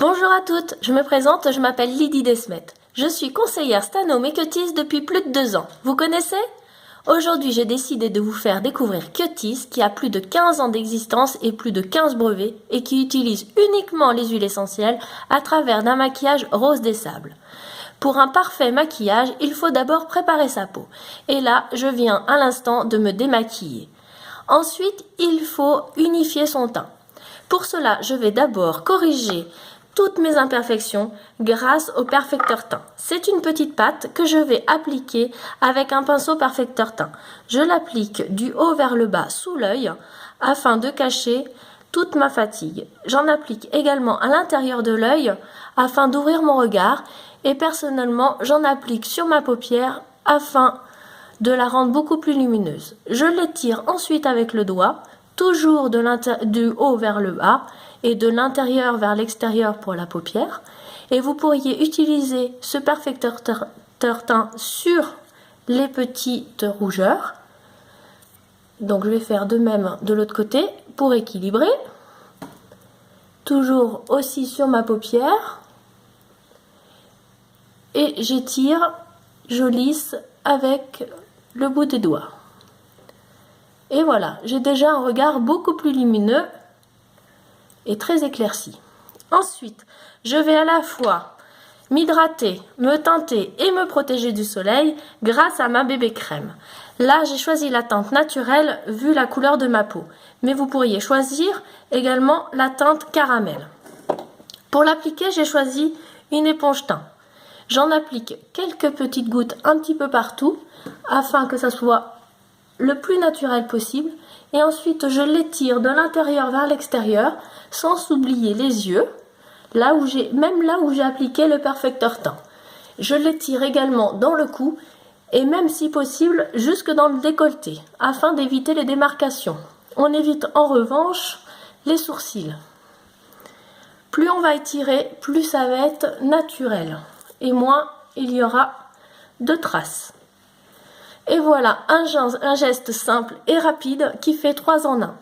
Bonjour à toutes, je me présente, je m'appelle Lydie Desmet. Je suis conseillère Stano Cutis depuis plus de 2 ans. Vous connaissez? Aujourd'hui, j'ai décidé de vous faire découvrir Cutis qui a plus de 15 ans d'existence et plus de 15 brevets et qui utilise uniquement les huiles essentielles à travers d'un maquillage rose des sables. Pour un parfait maquillage, il faut d'abord préparer sa peau. Et là, je viens à l'instant de me démaquiller. Ensuite, il faut unifier son teint. Pour cela, je vais d'abord corriger toutes mes imperfections grâce au perfecteur teint. C'est une petite pâte que je vais appliquer avec un pinceau perfecteur teint. Je l'applique du haut vers le bas sous l'œil afin de cacher toute ma fatigue. J'en applique également à l'intérieur de l'œil afin d'ouvrir mon regard et personnellement j'en applique sur ma paupière afin de la rendre beaucoup plus lumineuse. Je l'étire ensuite avec le doigt, toujours du haut vers le bas et de l'intérieur vers l'extérieur pour la paupière. Et vous pourriez utiliser ce perfecteur teint sur les petites rougeurs. Donc je vais faire de même de l'autre côté pour équilibrer. Toujours aussi sur ma paupière. Et j'étire, je lisse avec le bout des doigts. Et voilà, j'ai déjà un regard beaucoup plus lumineux et très éclairci. Ensuite, je vais à la fois m'hydrater, me teinter et me protéger du soleil grâce à ma bébé crème. Là, j'ai choisi la teinte naturelle vu la couleur de ma peau. Mais vous pourriez choisir également la teinte caramel. Pour l'appliquer, j'ai choisi une éponge teint. J'en applique quelques petites gouttes un petit peu partout afin que ça soit le plus naturel possible. Et ensuite, je l'étire de l'intérieur vers l'extérieur sans oublier les yeux, même là où j'ai appliqué le perfecteur teint. Je l'étire également dans le cou et même si possible jusque dans le décolleté afin d'éviter les démarcations. On évite en revanche les sourcils. Plus on va étirer, plus ça va être naturel et moins il y aura de traces. Et voilà un geste simple et rapide qui fait 3 en 1.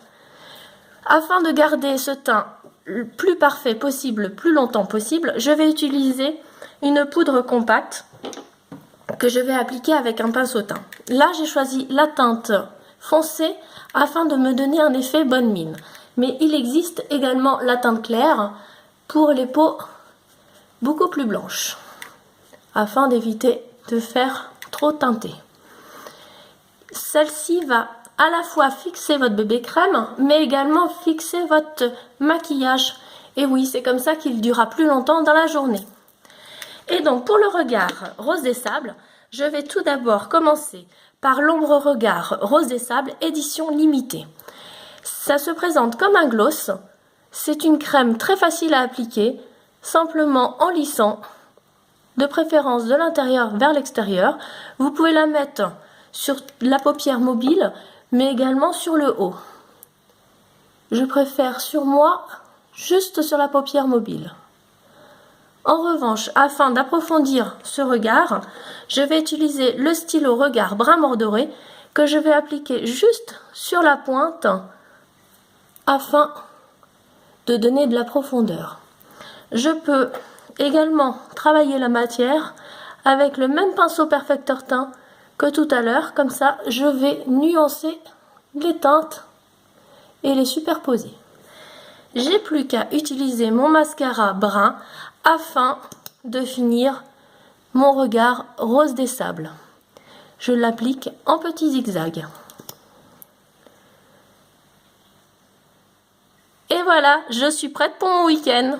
Afin de garder ce teint le plus parfait possible, le plus longtemps possible, je vais utiliser une poudre compacte que je vais appliquer avec un pinceau teint. Là, j'ai choisi la teinte foncée afin de me donner un effet bonne mine. Mais il existe également la teinte claire pour les peaux beaucoup plus blanches, afin d'éviter de faire trop teinter. Celle-ci va à la fois fixer votre bébé crème, mais également fixer votre maquillage. Et oui, c'est comme ça qu'il durera plus longtemps dans la journée. Et donc, pour le regard rose des sables, je vais tout d'abord commencer par l'ombre regard rose des sables édition limitée. Ça se présente comme un gloss. C'est une crème très facile à appliquer, simplement en lissant, de préférence de l'intérieur vers l'extérieur. Vous pouvez la mettre sur la paupière mobile, mais également sur le haut. Je préfère sur moi, juste sur la paupière mobile. En revanche, afin d'approfondir ce regard, je vais utiliser le stylo regard brun mordoré que je vais appliquer juste sur la pointe afin de donner de la profondeur. Je peux également travailler la matière avec le même pinceau perfecteur teint que tout à l'heure, comme ça je vais nuancer les teintes et les superposer. J'ai plus qu'à utiliser mon mascara brun afin de finir mon regard rose des sables. Je l'applique en petits zigzags. Et voilà, je suis prête pour mon week-end.